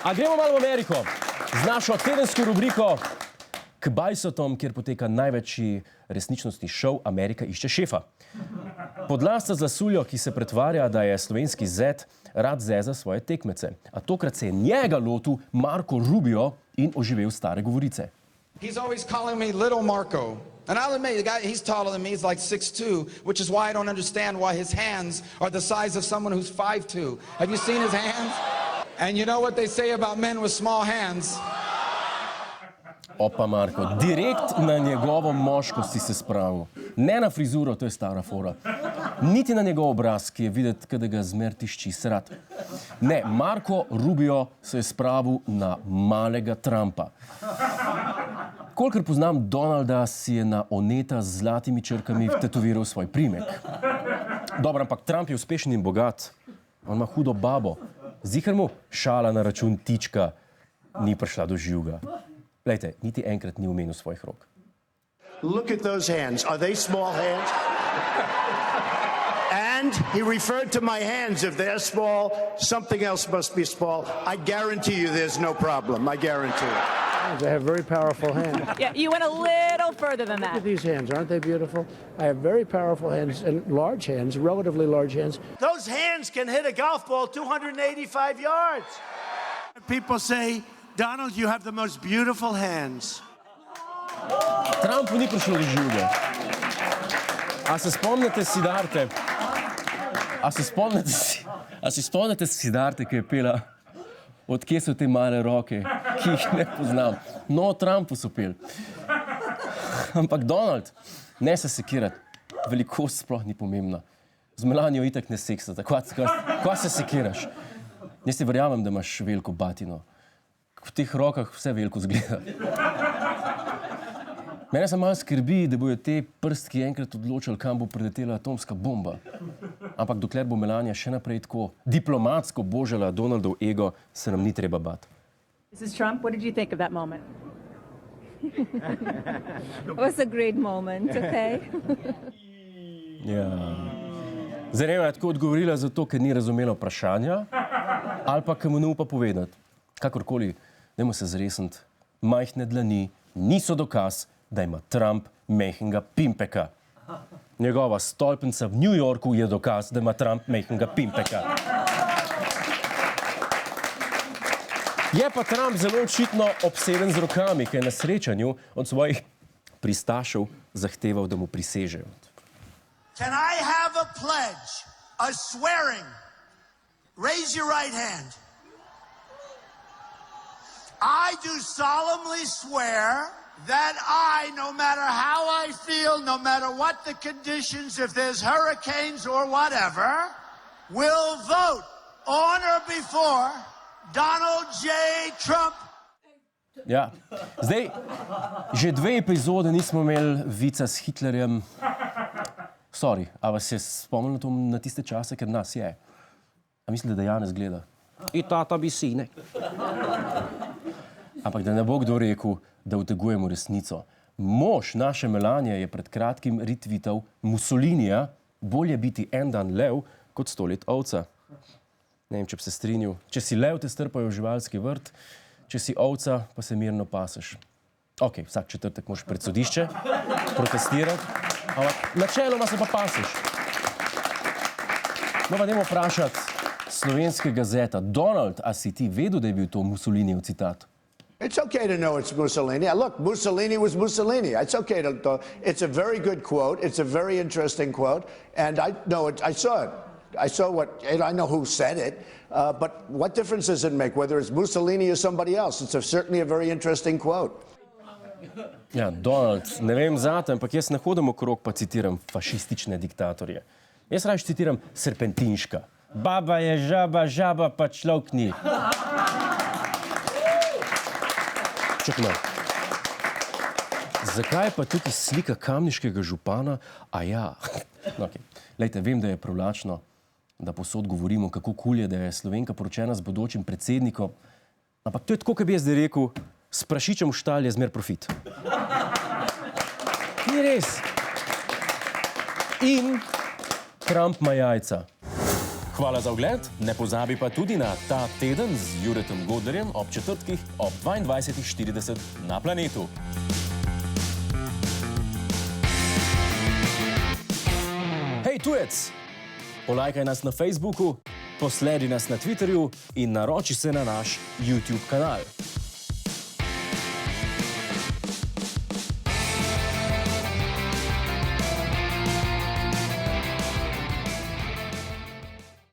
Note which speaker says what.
Speaker 1: A gremo malo v Ameriko z našo tedensko rubriko K Bajsotom, kjer poteka največji resničnostni šov Amerika išče šefa. Podlasta z lasuljo, ki se pretvarja, da je slovenski zet, rad zeza svoje tekmece. A tokrat se je njega lotil Marco Rubio in oživel stare govorice.
Speaker 2: He's always calling me Little Marco. And I'll admit, the guy, he's taller than me, he's like 6'2", which is why I don't understand why his hands are the size of someone who's 5'2". Have you seen his hands? And you know what they say about men with small hands?
Speaker 1: Opa, Marko, direkt na njegovo moškost si se spravil. Ne na frizuro, to je stara fora. Niti na njegov obraz, ki je videti, kada ga zmer tišči srat. Ne, Marco Rubio se je spravil na malega Trumpa. Kolikor poznam Donalda, si je na oneta z zlatimi črkami tetoviral svoj primek. Dobro, ampak Trump je uspešen in bogat. On ima hudo babo. Ziher mu šala na račun tička ni prišla do živga. Glejte, niti enkrat ni omenil svojih rok.
Speaker 3: Look at those hands. Are they small hands? And he referred to my hands. If they're small, something else must be small. I guarantee you there's no problem. I guarantee it.
Speaker 4: I have very powerful hands.
Speaker 5: Yeah, you went a little further than
Speaker 4: Look
Speaker 5: that.
Speaker 4: at these hands. Aren't they beautiful? I have very powerful hands and large hands, relatively large hands.
Speaker 3: Those hands can hit a golf ball 285 yards. People say, Donald, you have the most beautiful hands.
Speaker 1: Trumpu ni prišlo do živga. A se spomnite Sidarte? A se spomnite Sidarte, ki je pela Od kje so te male roke, ki jih ne poznam? No, Trumpu so peli. Ampak Donald, ne se sekirati. Velikost sploh ni pomembna. Z Melanijo itak ne seksata. Kva se sekiraš? Jaz ti verjamem, da imaš veliko batino. V teh rokah vse veliko zgleda. Mene se malo skrbi, da bojo te prstki enkrat odločili, kam bo priletela atomska bomba. Ampak dokler bo Melania še naprej tako diplomatsko božala Donaldov ego, se nam ni treba bati.
Speaker 5: Mrs. Trump, what did you think of that moment?
Speaker 6: It was a great moment, okay?
Speaker 1: Ja. Zdaj ne vem, je tako odgovorila zato, ker ni razumela vprašanja, ali pa, ker mu ne upa povedati. Kakorkoli, dajmo se zresniti. Majhne dlani niso dokaz, da ima Trump mehkega pimpeka. Njegova stolpnica v New Yorku je dokaz, da ima Trump mehkega pimpeka. Je pa Trump zelo očitno obseden z rokami, ki je na srečanju od svojih pristašev zahteval, da mu prisežejo.
Speaker 3: Can I have a pledge, a swearing? Raise your right hand. I do solemnly swear that I, no matter how I feel, no matter what the conditions, if there's hurricanes or whatever, will vote on or before Donald J. Trump.
Speaker 1: Ja, zdaj, že 2 epizode nismo imeli vica s Hitlerjem. Sorry, a vas je spomnil na tiste čase, ker nas je? A mislite, da Janez gleda? I tata bi sine. Ampak da ne bo kdo rekel, da utegujemo resnico. Mož naše Melanije je pred kratkim retweetal Mussolinija, bolje biti en dan lev, kot 100 let ovca. Ne vem, če bi se strinjal. Če si lev, te strpajo v živalski vrt, če si ovca, pa se mirno paseš. Ok, vsak četrtek moraš pred sodišče protestirati, ampak načeloma se pa paseš. No, pa dajmo vprašati slovenskega zeta. Donald, a si ti vedel, da je bil to Mussolinijev citat?
Speaker 3: It's okay to know it's Mussolini. Look, Mussolini was Mussolini. It's okay to. It's a very good quote. It's a very interesting quote, and I know it. I saw it. I saw what. And I know who said it. But what difference does it make whether it's Mussolini or somebody else? It's certainly a very interesting quote.
Speaker 1: Ja, Donald, ne vem zate, ampak jaz ne hodim okrog pa citiram fašistične diktatorje. Jaz raje citiram Serpentinška. Baba je žaba, žaba pa človek ni. Čakaj, zakaj pa tukaj slika kamniškega župana? A ja, okay. Lejte, vem, da je privlačno, da posod govorimo, kako kul je, da je Slovenka poročena z bodočim predsednikom, ampak to je tako, kot bi jaz zdaj rekel, s prašičem v štali je zmer profit. Ni res. In Trump ima jajca. Hvala za ogled, ne pozabi pa tudi na Ta teden z Juretom Godlerjem ob četrtkih ob 22:40 na Planetu. Hej, tujec! Polajkaj nas na Facebooku, posledi nas na Twitterju in naroči se na naš YouTube kanal.